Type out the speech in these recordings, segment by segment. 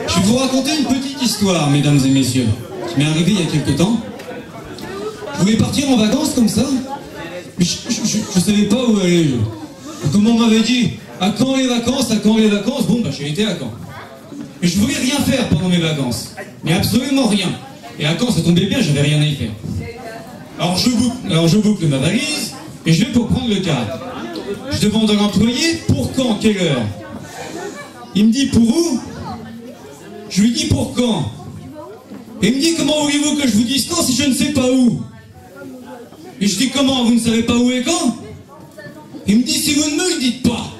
Je vais vous raconter une petite histoire, mesdames et messieurs, qui m'est arrivée il y a quelque temps. Je voulais partir en vacances comme ça, mais je savais pas où aller. Comme on m'avait dit, à quand les vacances, à quand les vacances, bon bah j'ai été à Caen. Mais je voulais rien faire pendant mes vacances, mais absolument rien. Et à Caen ça tombait bien, j'avais rien à y faire. Alors je boucle ma valise, et je vais pour prendre le car. Je demande à l'employé, pour quand, quelle heure? Il me dit, pour où? Je lui dis, pour quand? Et il me dit, comment voulez-vous que je vous dise quand si je ne sais pas où? Et je dis, comment, vous ne savez pas où et quand? Il me dit, si vous ne me le dites pas.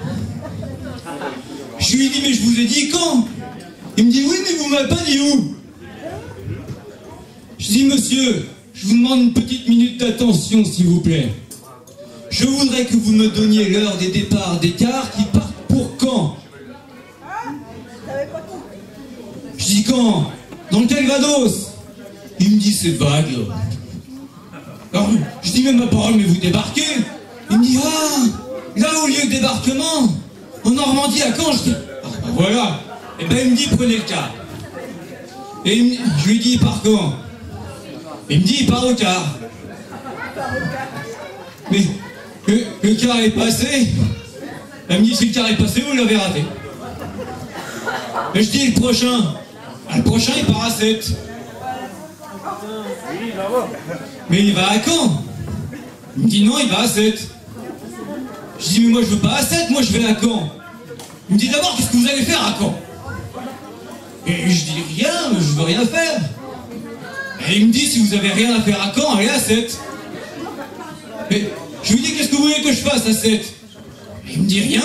Je lui dis, mais je vous ai dit quand? Il me dit, oui, mais vous m'avez pas dit où? Je dis, monsieur, je vous demande une petite minute d'attention, s'il vous plaît. Je voudrais que vous me donniez l'heure des départs des cars qui partent pour quand? Je dis, quand? Dans le Calvados. Il me dit, c'est vague. Alors, je dis, mais ma parole, mais vous débarquez? Il me dit, ah, là au lieu de débarquement, en Normandie, à Caen. Je dis, ah ben voilà. Et ben il me dit, prenez le car. Et je lui dis, il part quand? Il me dit, il part au car. Mais le car est passé. Elle me dit, si le car est passé, vous l'avez raté. Et je dis, le prochain. Ah, le prochain, il part à 7. Mais il va à Caen. Il me dit, non, il va à 7. Je dis, mais moi, je veux pas à 7, moi, je vais à Caen. Il me dit, d'abord, qu'est-ce que vous allez faire à Caen? Et je dis, rien, je veux rien faire. Et il me dit, si vous avez rien à faire à Caen, allez à 7. Et je lui dis, qu'est-ce que vous voulez que je fasse à 7? Il me dit, rien.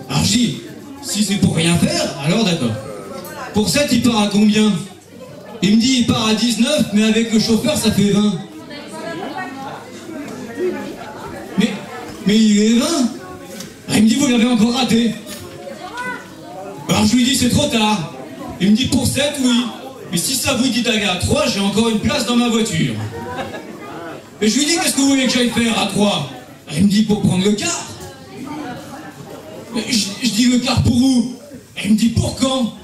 Alors je dis, si c'est pour rien faire, alors d'accord. Pour 7, il part à combien? Il me dit, il part à 19, mais avec le chauffeur, ça fait 20. Mais il est 20. Ah, il me dit, vous l'avez encore raté. Alors je lui dis, c'est trop tard. Il me dit, pour 7, oui. Mais si ça vous dit d'aller à 3, j'ai encore une place dans ma voiture. Et je lui dis, qu'est-ce que vous voulez que j'aille faire à 3? Il me dit, pour prendre le car. Je dis, le car pour où? Il me dit, pour quand?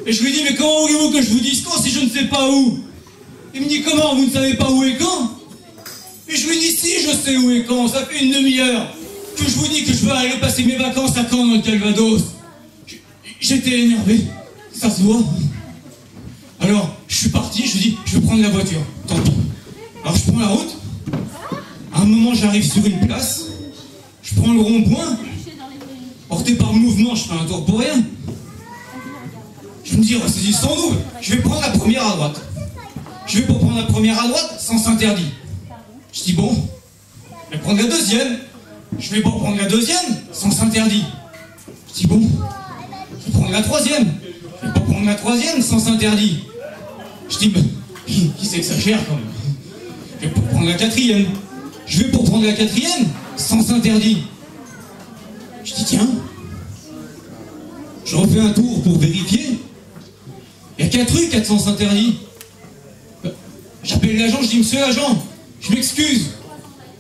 Et je lui dis, mais comment voulez-vous que je vous dise quand si je ne sais pas où? Il me dit, comment, vous ne savez pas où et quand? Et je lui dis, si, je sais où et quand, ça fait une demi-heure que je vous dis que je veux aller passer mes vacances à Caen dans le Calvados. J'étais énervé, ça se voit. Alors, je suis parti, je lui dis, je vais prendre la voiture, tant pis. Alors je prends la route, à un moment j'arrive sur une place, je prends le rond-point, porté par le mouvement, je fais un tour pour rien. Je me dis, ressaisissons-nous, je vais prendre la première à droite. Je vais pour prendre la première à droite, sens interdit. Je dis, bon, je vais prendre la deuxième. Je vais pour prendre la deuxième, sens interdit. Je dis, bon, je vais prendre la troisième. Je vais pas prendre la troisième, sens interdit. Je dis, mais qui s'exagère quand même? Je vais pour prendre la quatrième. Je vais pour prendre la quatrième, sens interdit. Je dis, tiens, je refais un tour pour vérifier. Il y a 4 rues, 4 sens interdits. J'appelle l'agent, je dis, monsieur l'agent, je m'excuse.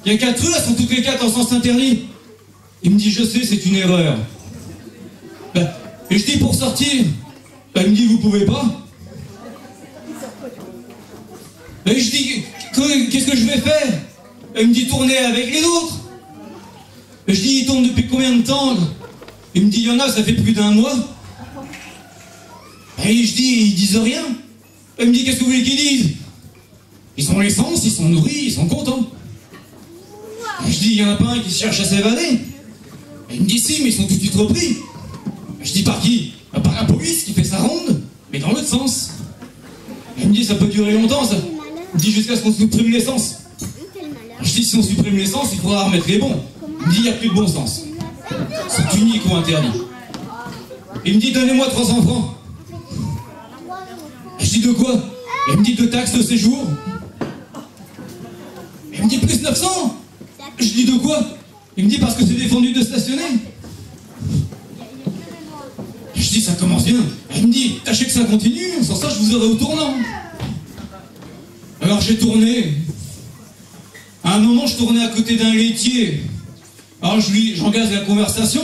Il y a 4 rues, elles sont toutes les 4 en sens interdit. Il me dit, je sais, c'est une erreur. Et je dis, pour sortir, il me dit, vous pouvez pas. Et je dis, qu'est-ce que je vais faire? Il me dit, tournez avec les autres. Et je dis, ils tournent depuis combien de temps? Il me dit, il y en a, ça fait plus d'1 mois. Et je dis, ils disent rien. Il me dit, qu'est-ce que vous voulez qu'ils disent? Ils ont l'essence, ils sont nourris, ils sont contents. Et je dis, il y en a pas un qui cherche à s'évader. Il me dit, si, mais ils sont tout de suite repris. Et je dis, par qui? Par la police qui fait sa ronde, mais dans l'autre sens. Il me dit, ça peut durer longtemps, ça. Il me dit, jusqu'à ce qu'on supprime l'essence. Je dis, si on supprime l'essence, il faudra remettre les bons. Il me dit, il n'y a plus de bon sens. C'est unique ou interdit. Il me dit, donnez-moi 300 francs. Je dis, de quoi? Il me dit, de taxes de séjour. Il me dit, plus 900. Je dis, de quoi? Il me dit, parce que c'est défendu de stationner. Je dis, ça commence bien. Il me dit, tâchez que ça continue, sans ça, je vous aurai au tournant. Alors j'ai tourné. À un moment, je tournais à côté d'un laitier. Alors j'engage la conversation.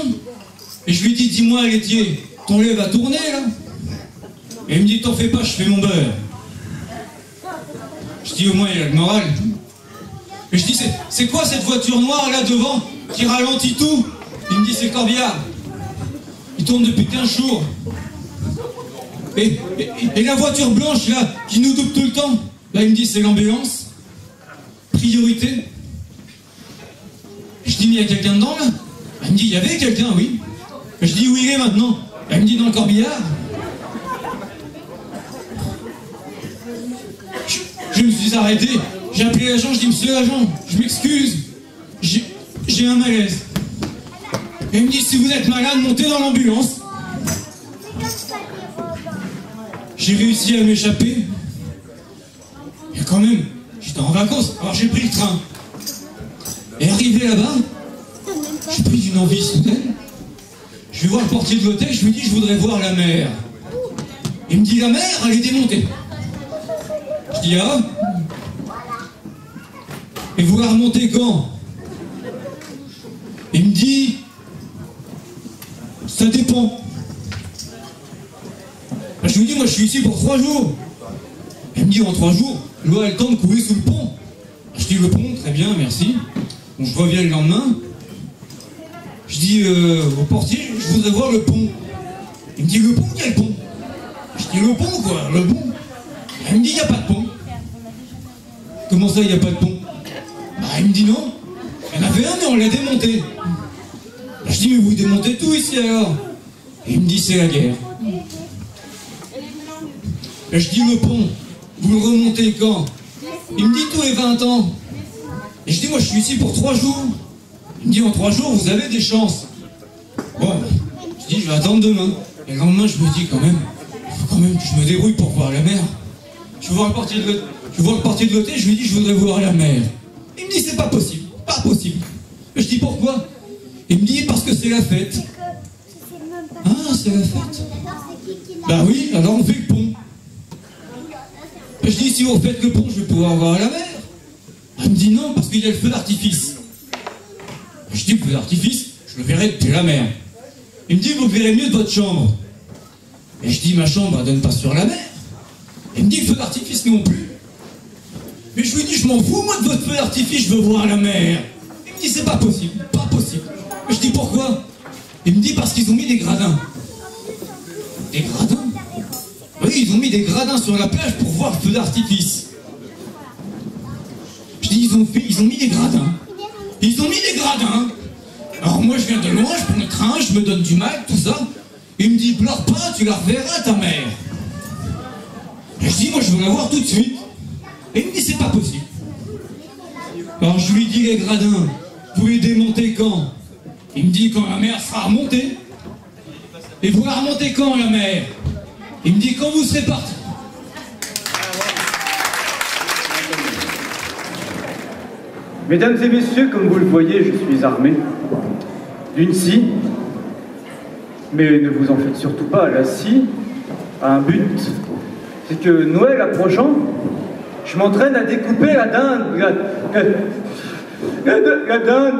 Et je lui dis, dis-moi, laitier, ton lait va tourner, là. Et il me dit, t'en fais pas, je fais mon beurre. Je dis, au moins, il a le moral. Et je dis, c'est quoi cette voiture noire, là, devant, qui ralentit tout? Il me dit, c'est Corbillard. Il tourne depuis 15 jours. Et la voiture blanche, là, qui nous double tout le temps, là, il me dit, c'est l'ambulance. Priorité. Je dis, mais il y a quelqu'un dedans, là? Il me dit, il y avait quelqu'un, oui. Je dis, où il est maintenant? Il me dit, dans le corbillard. Je me suis arrêté. J'ai appelé l'agent, je dis, monsieur l'agent, je m'excuse. J'ai un malaise. Et il me dit, si vous êtes malade, montez dans l'ambulance. J'ai réussi à m'échapper. Et quand même, j'étais en vacances, alors j'ai pris le train. Et arrivé là-bas, j'ai pris d'une envie soudaine. Je vais voir le portier de l'hôtel, je lui dis, je voudrais voir la mer. Il me dit, la mer, elle est démontée. Je dis, ah. Et vous la remontez quand? Il me dit, ça dépend. Je lui dis, moi je suis ici pour 3 jours. Il me dit, en 3 jours, l'eau a le temps de couler sous le pont. Je dis, le pont, très bien, merci. Bon, je reviens le lendemain. Je dis au portier, je voudrais voir le pont. Il me dit, le pont, quel pont? Je dis, le pont, quoi, le pont. Il me dit, il n'y a pas de pont. Comment ça, il n'y a pas de pont? Bah, il me dit, non. Il y en avait un, mais on l'a démonté. Bah, je dis, mais vous démontez tout ici, alors? Et il me dit, c'est la guerre. Et je dis, le pont, vous le remontez quand? Il me dit, tous les 20 ans. Et je dis, moi, je suis ici pour 3 jours. Il me dit, en 3 jours, vous avez des chances. Bon, je dis, je vais attendre demain. Et le lendemain, je me dis, quand même, il faut quand même que je me débrouille pour voir la mer. Je vais voir le portier de l'hôtel, je lui dis, je voudrais voir la mer. Il me dit, c'est pas possible, pas possible. Et je dis, pourquoi? Il me dit, parce que c'est la fête. Ah, c'est la fête? Bah oui, alors on fait le pont. Et je dis, si vous faites le pont, je vais pouvoir voir la mer. Elle me dit, non, parce qu'il y a le feu d'artifice. Je dis, le feu d'artifice, je le verrai depuis la mer. Il me dit, vous le verrez mieux de votre chambre. Et je dis, ma chambre, elle donne pas sur la mer. Il me dit, le feu d'artifice non plus. Mais je lui dis, je m'en fous, moi, de votre feu d'artifice, je veux voir la mer. Il me dit, c'est pas possible, pas possible. Et je dis, pourquoi? Il me dit, parce qu'ils ont mis des gradins. Des gradins? Oui, ils ont mis des gradins sur la plage pour voir le feu d'artifice. Je dis, ils ont mis des gradins. Ils ont mis des gradins. Alors moi, je viens de loin, je prends le train, je me donne du mal, tout ça. Il me dit, pleure pas, tu la reverras, ta mère. Et je dis, moi, je veux la voir tout de suite. Et il me dit, c'est pas possible. Alors je lui dis, les gradins, vous les démontez quand? Il me dit, quand la mer sera remontée. Et vous la remontez quand, la mer? Il me dit, quand vous serez parti. Mesdames et messieurs, comme vous le voyez, je suis armé d'une scie, mais ne vous en faites surtout pas, la scie a un but, c'est que Noël approchant, je m'entraîne à découper la dinde, la dinde.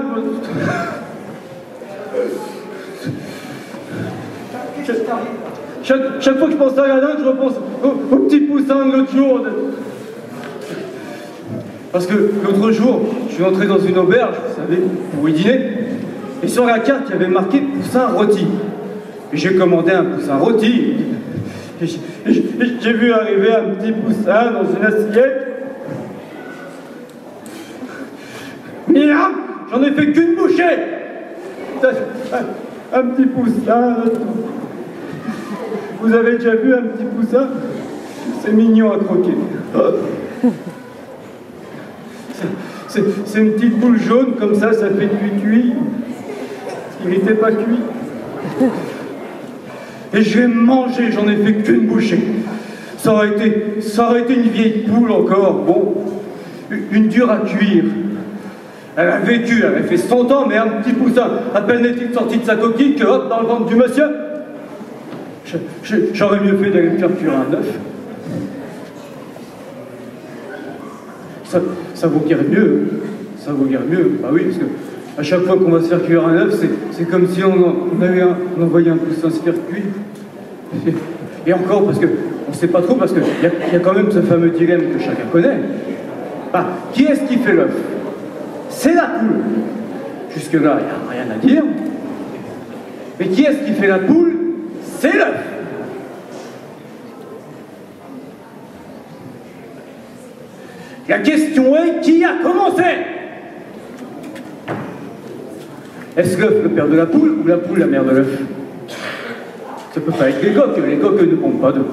Chaque fois que je pense à la dinde, je repense au petit poussin de l'autre jour. Parce que l'autre jour, je suis entré dans une auberge, vous savez, pour y dîner, et sur la carte, il y avait marqué poussin rôti. Et j'ai commandé un poussin rôti. Et j'ai vu arriver un petit poussin dans une assiette. Mia, j'en ai fait qu'une bouchée. Un petit poussin. Vous avez déjà vu un petit poussin? C'est mignon à croquer. C'est une petite boule jaune, comme ça fait cuit. Il n'était pas cuit. Et j'ai mangé, j'en ai fait qu'une bouchée. Ça aurait été une vieille poule encore, bon, une dure à cuire. Elle a vécu, elle a fait 100 ans, mais un petit poussin, à peine est-il sorti de sa coquille que hop, dans le ventre du monsieur. J'aurais mieux fait d'aller me faire cuire un œuf. Ça vaut guère mieux. Ça vaut guère mieux. Bah oui, parce que à chaque fois qu'on va se faire cuire un œuf, c'est comme si on avait envoyé un poussin se faire cuire. Et encore, parce qu'on ne sait pas trop, parce qu'il y a quand même ce fameux dilemme que chacun connaît. Bah, qui est-ce qui fait l'œuf? C'est la poule. Jusque-là, il n'y a rien à dire. Mais qui est-ce qui fait la poule? C'est l'œuf. La question est, qui a commencé? Est-ce l'œuf le père de la poule ou la poule la mère de l'œuf? Ça peut pas être les coqs ne pondent pas d'œufs.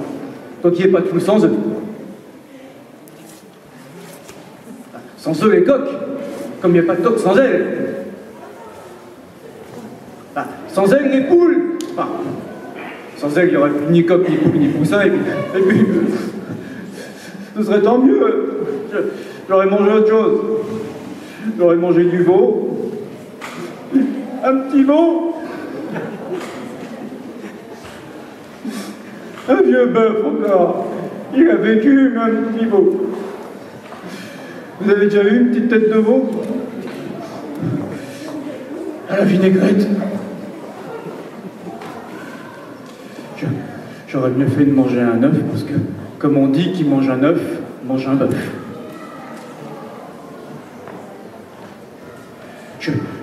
Donc il n'y ait pas de poule sans œufs. Sans œufs les coqs, comme il n'y a pas de coq sans ailes. Sans ailes les poules. Enfin, sans ailes il n'y aurait plus ni coq, ni poule, ni poussin, et puis ce serait tant mieux. J'aurais mangé autre chose. J'aurais mangé du veau. Un petit veau. Un vieux bœuf encore. Il a vécu, mais un petit veau. Vous avez déjà vu une petite tête de veau? À la vinaigrette. J'aurais mieux fait de manger un œuf, parce que, comme on dit, qui mange un œuf, mange un bœuf.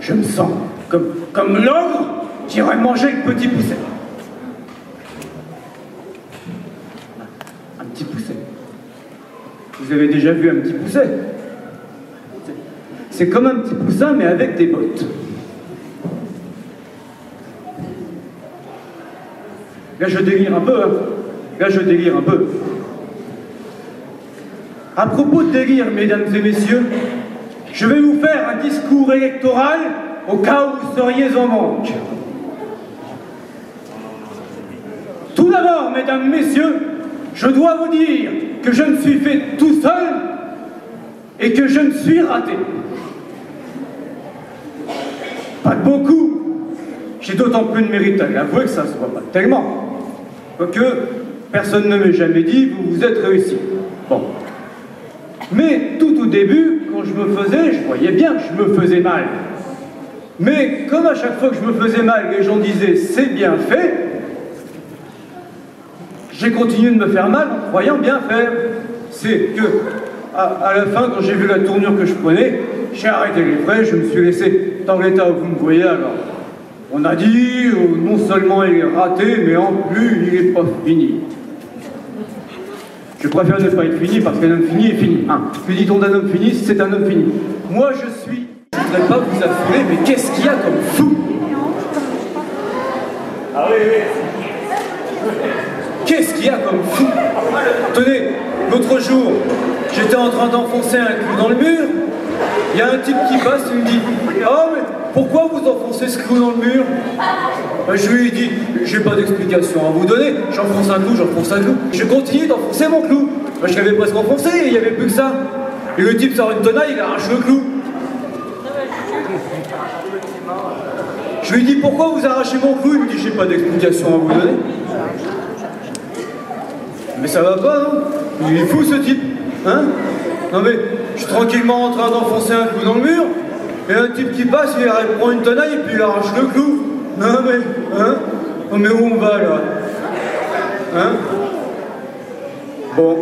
Je me sens comme l'ogre qui aurait mangé le petit pousset. Un petit pousset. Vous avez déjà vu un petit pousset? C'est comme un petit poussin, mais avec des bottes. Là, je délire un peu, hein. Là, je délire un peu. À propos de délire, mesdames et messieurs, je vais vous faire un discours électoral au cas où vous seriez en manque. Tout d'abord, mesdames, messieurs, je dois vous dire que je me suis fait tout seul et que je me suis raté. Pas de beaucoup. J'ai d'autant plus de mérite à l'avouer que ça se voit pas tellement. Quoique, personne ne m'a jamais dit « vous vous êtes réussi ». Bon. Mais tout au début, quand je me faisais, je voyais bien que je me faisais mal. Mais comme à chaque fois que je me faisais mal, les gens disaient « c'est bien fait », j'ai continué de me faire mal en croyant bien faire. C'est que, à la fin, quand j'ai vu la tournure que je prenais, j'ai arrêté les frais, je me suis laissé dans l'état où vous me voyez alors. On a dit, non seulement il est raté, mais en plus, il n'est pas fini. Je préfère ne pas être fini, parce qu'un homme fini est fini. Hein. Que dit-on d'un homme fini si c'est un homme fini? Moi, je suis... Je ne voudrais pas vous affoler, mais qu'est-ce qu'il y a comme fou? Ah oui, oui. Qu'est-ce qu'il y a comme fou? Tenez, l'autre jour, j'étais en train d'enfoncer un clou dans le mur. Il y a un type qui passe et me dit « Oh, mais pourquoi vous enfoncez ce clou dans le mur ?» Je lui ai dit « J'ai pas d'explication à vous donner. J'enfonce un clou, j'enfonce un clou. » Je continue d'enfoncer mon clou. Je l'avais presque enfoncé et il n'y avait plus que ça. Et le type sort une tenaille, il arrache le clou. Je lui dis « Pourquoi vous arrachez mon clou ?» Il me dit « J'ai pas d'explication à vous donner. » Mais ça va pas, non? Il est fou ce type, hein? Non mais, je suis tranquillement en train d'enfoncer un clou dans le mur, et un type qui passe, il prend une tenaille et puis il arrache le clou. Non mais, hein? Non mais où on va là? Hein? Bon.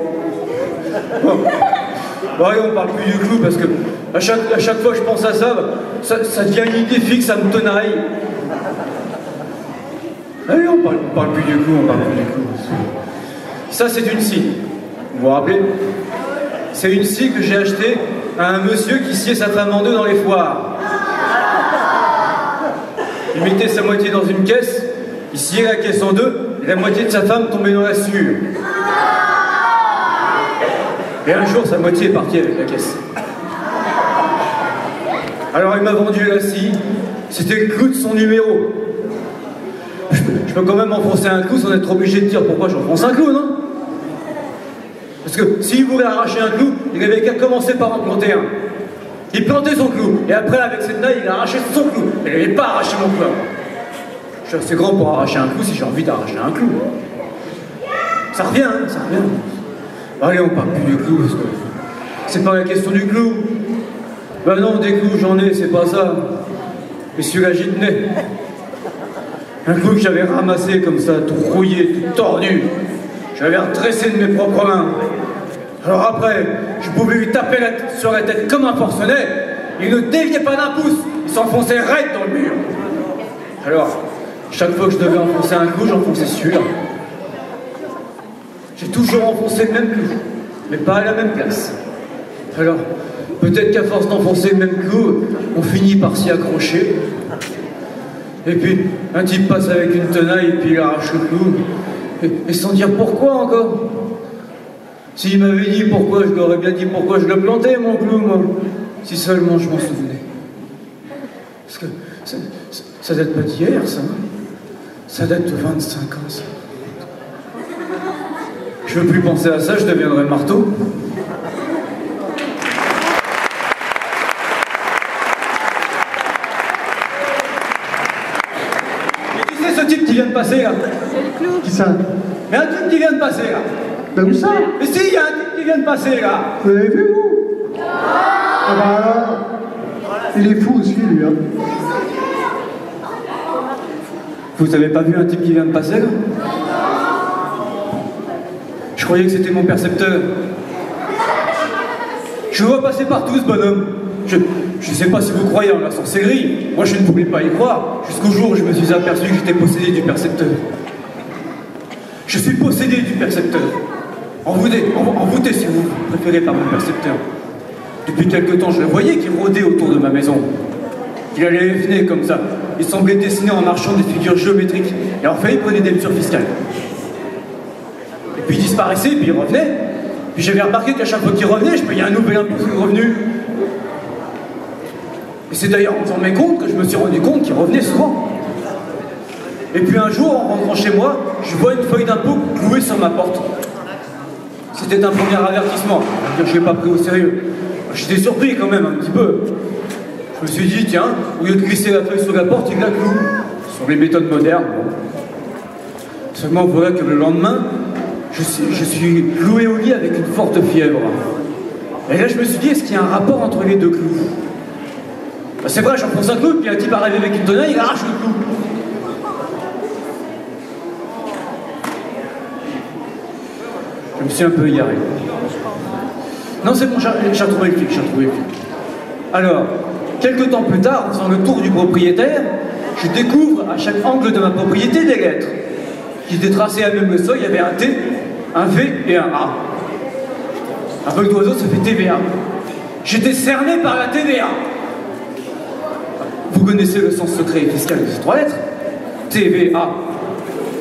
Bon, allez, on parle plus du clou parce que à chaque fois que je pense à ça, ça devient une idée fixe, ça me tenaille. Allez, on parle plus du clou, on parle plus du clou. Ça, c'est une scie. Vous vous rappelez? C'est une scie que j'ai achetée à un monsieur qui sciait sa femme en deux dans les foires. Il mettait sa moitié dans une caisse, il sciait la caisse en deux, et la moitié de sa femme tombait dans la sciure. Et un jour, sa moitié est partie avec la caisse. Alors il m'a vendu la scie, c'était le clou de son numéro. Je peux quand même enfoncer un clou sans être obligé de dire pourquoi j'enfonce un clou, non? Parce que s'il voulait arracher un clou, il avait qu'à commencer par en planter un. Il plantait son clou, et après avec cette naille, il a arraché son clou. Mais il n'avait pas arraché mon clou. Je suis assez grand pour arracher un clou si j'ai envie d'arracher un clou. Ça revient, hein, ça revient. Allez, on parle plus du clou, parce que c'est pas la question du clou. Ben non, des clous j'en ai, c'est pas ça. Mais celui-là j'y tenais. Un coup que j'avais ramassé comme ça, tout rouillé, tout tordu. J'avais redressé de mes propres mains. Alors après, je pouvais lui taper sur la tête comme un forcenet. Il ne déviait pas d'un pouce, il s'enfonçait raide dans le mur. Alors, chaque fois que je devais enfoncer un clou, j'enfonçais celui-là. J'ai toujours enfoncé le même clou, mais pas à la même place. Alors, peut-être qu'à force d'enfoncer le même clou, on finit par s'y accrocher. Et puis, un type passe avec une tenaille et puis il arrache le clou. Et sans dire pourquoi encore. S'il m'avait dit pourquoi, je lui aurais bien dit pourquoi je le plantais, mon clou, moi. Si seulement je m'en souvenais. Parce que ça date pas d'hier, ça. Ça date de 25 ans, ça. Je veux plus penser à ça, je deviendrai marteau. Mais qui c'est ce type qui vient de passer, là? C'est le clou. Qui ça? Mais un type qui vient de passer, là. Ben où ça? Mais si, il y a un type qui vient de passer, là. Vous l'avez vu, vous? Ah bah alors, il est fou aussi, lui. Hein. Vous avez pas vu un type qui vient de passer, là? Je croyais que c'était mon percepteur. Je le vois passer partout, ce bonhomme. Je sais pas si vous croyez en la sorcellerie. Moi, je ne pouvais pas y croire, jusqu'au jour où je me suis aperçu que j'étais possédé du percepteur. Je suis possédé du percepteur. Envoûté, si vous préférez, par mon percepteur. Depuis quelque temps, je le voyais qui rôdait autour de ma maison. Il allait et venait comme ça. Il semblait dessiner en marchant des figures géométriques. Et enfin, il prenait des mesures fiscales. Et puis il disparaissait, puis il revenait. Puis j'avais remarqué qu'à chaque fois qu'il revenait, je payais un nouvel impôt sur le revenu. Et c'est d'ailleurs en faisant mes comptes que je me suis rendu compte qu'il revenait souvent. Et puis un jour, en rentrant chez moi, je vois une feuille d'impôt clouée sur ma porte. C'était un premier avertissement. Je ne l'ai pas pris au sérieux. J'étais surpris quand même, un petit peu. Je me suis dit, tiens, au lieu de glisser la feuille sur la porte, il la cloue. Sur les méthodes modernes. Bon. Seulement, voilà que le lendemain, je suis cloué au lit avec une forte fièvre. Et là, je me suis dit, est-ce qu'il y a un rapport entre les deux clous? Ben, c'est vrai, j'enfonce un clou, puis un type arrive avec une tenaille, il arrache le clou. Je me suis un peu égaré. Non, c'est bon, j'ai retrouvé le fil, Alors, quelques temps plus tard, en faisant le tour du propriétaire, je découvre à chaque angle de ma propriété des lettres qui étaient tracées à même le sol. Il y avait un T, un V et un A. Un vol d'oiseau, ça fait TVA. J'étais cerné par la TVA. Vous connaissez le sens secret et fiscal de ces trois lettres? TVA.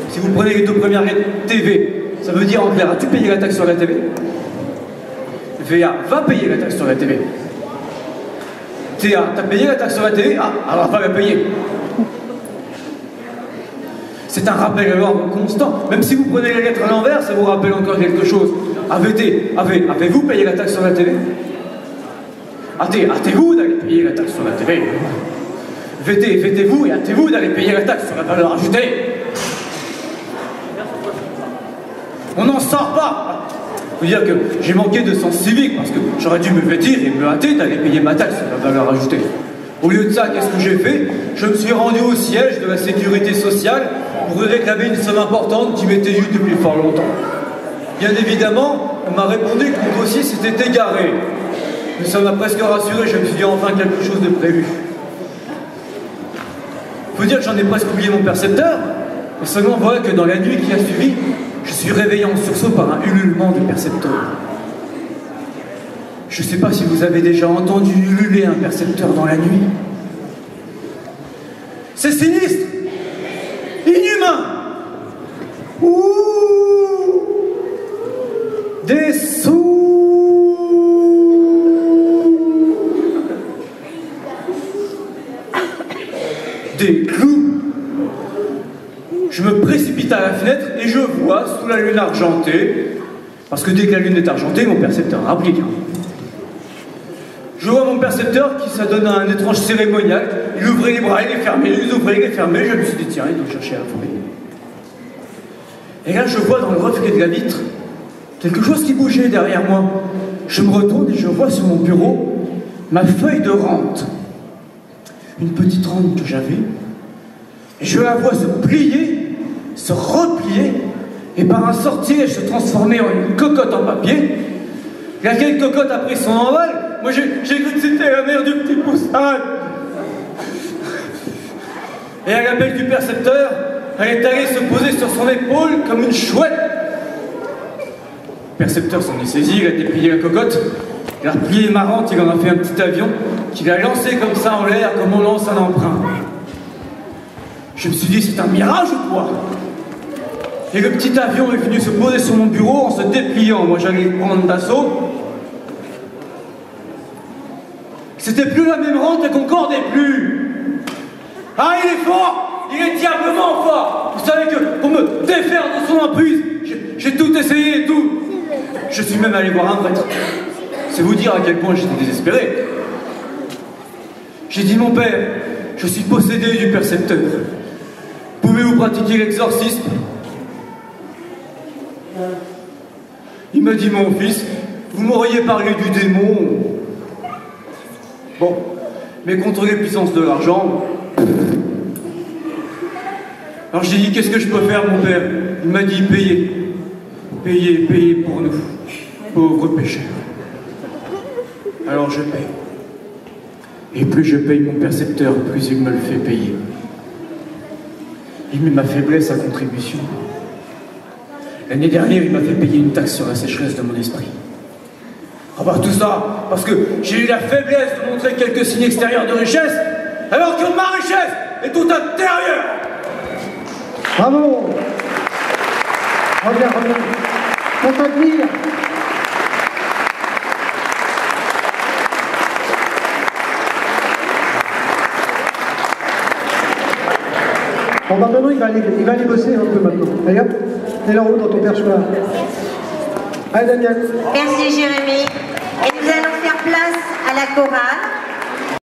Si vous prenez les deux premières lettres, TV, ça veut dire en clair, as-tu payé la taxe sur la TV? VA va payer la taxe sur la TV. TA, t'as payé la taxe sur la TV? Ah, alors va la payer. C'est un rappel à l'ordre constant. Même si vous prenez les lettres à l'envers, ça vous rappelle encore quelque chose. AVT, avez-vous payé la taxe sur la TV? Hâtez-vous d'aller payer la taxe sur la TV. VT, vêtez-vous et hâtez-vous d'aller payer la taxe sur la valeur ajoutée. On n'en sort pas. Je veux dire que j'ai manqué de sens civique parce que j'aurais dû me vêtir et me hâter d'aller payer ma taxe sur la valeur ajoutée. Au lieu de ça, qu'est-ce que j'ai fait? Je me suis rendu au siège de la sécurité sociale pour réclamer une somme importante qui m'était due depuis fort longtemps. Bien évidemment, on m'a répondu que mon dossier s'était égaré. Mais ça m'a presque rassuré, je me suis dit enfin quelque chose de prévu. Faut dire que j'en ai presque oublié mon percepteur, mais seulement voilà que dans la nuit qui a suivi, je suis réveillé en sursaut par un ululement de percepteur. Je ne sais pas si vous avez déjà entendu ululer un percepteur dans la nuit. C'est sinistre, inhumain. Ouh, des sous. Des clous. Je me précipite à la fenêtre et je vois, sous la lune argentée, parce que dès que la lune est argentée, mon percepteur applique. Je vois mon percepteur qui s'adonne à un étrange cérémonial. Il ouvrait les bras, il les fermait, il les ouvrait, il les fermait. Je me suis dit, tiens, il doit chercher à fouiller. Et là, je vois dans le reflet de la vitre quelque chose qui bougeait derrière moi. Je me retourne et je vois sur mon bureau ma feuille de rente. Une petite rente que j'avais Et je la vois se plier, se replier, et par un sortilège se transformer en une cocotte en papier. Laquelle cocotte a pris son envol. Moi j'ai cru que c'était la mère du petit Poussin. Et à l'appel du percepteur, elle est allée se poser sur son épaule comme une chouette. Le percepteur s'en est saisi, il a déplié la cocotte, il a replié marrante, il en a fait un petit avion qu'il a lancé comme ça en l'air, comme on lance un emprunt. Je me suis dit, c'est un mirage ou quoi? Et le petit avion est venu se poser sur mon bureau en se dépliant. Moi j'allais le prendre d'assaut. C'était plus la même rente, la Concorde n'est plus. Ah, il est fort! Il est diablement fort! Vous savez que pour me défaire de son emprise, j'ai tout essayé et tout. Je suis même allé voir un prêtre. C'est vous dire à quel point j'étais désespéré. J'ai dit, mon père, je suis possédé du percepteur. Pouvez-vous pratiquer l'exorcisme? Il m'a dit, mon fils, vous m'auriez parlé du démon. Bon, mais contre les puissances de l'argent. Alors j'ai dit, qu'est-ce que je peux faire, mon père? Il m'a dit, payez. Payez, payez pour nous, pauvres pécheurs. Alors je paye. Et plus je paye mon percepteur, plus il me le fait payer. Il met ma faiblesse à contribution. L'année dernière, il m'a fait payer une taxe sur la sécheresse de mon esprit. Ah bah tout ça, parce que j'ai eu la faiblesse de montrer quelques signes extérieurs de richesse, alors que ma richesse est tout intérieure. Bravo! Reviens, reviens. On t'admire. Bon, bah maintenant, il va aller bosser un peu maintenant. Allez hop, mets-le en haut dans ton perchoir. Allez, Daniel. Merci, Jérémy.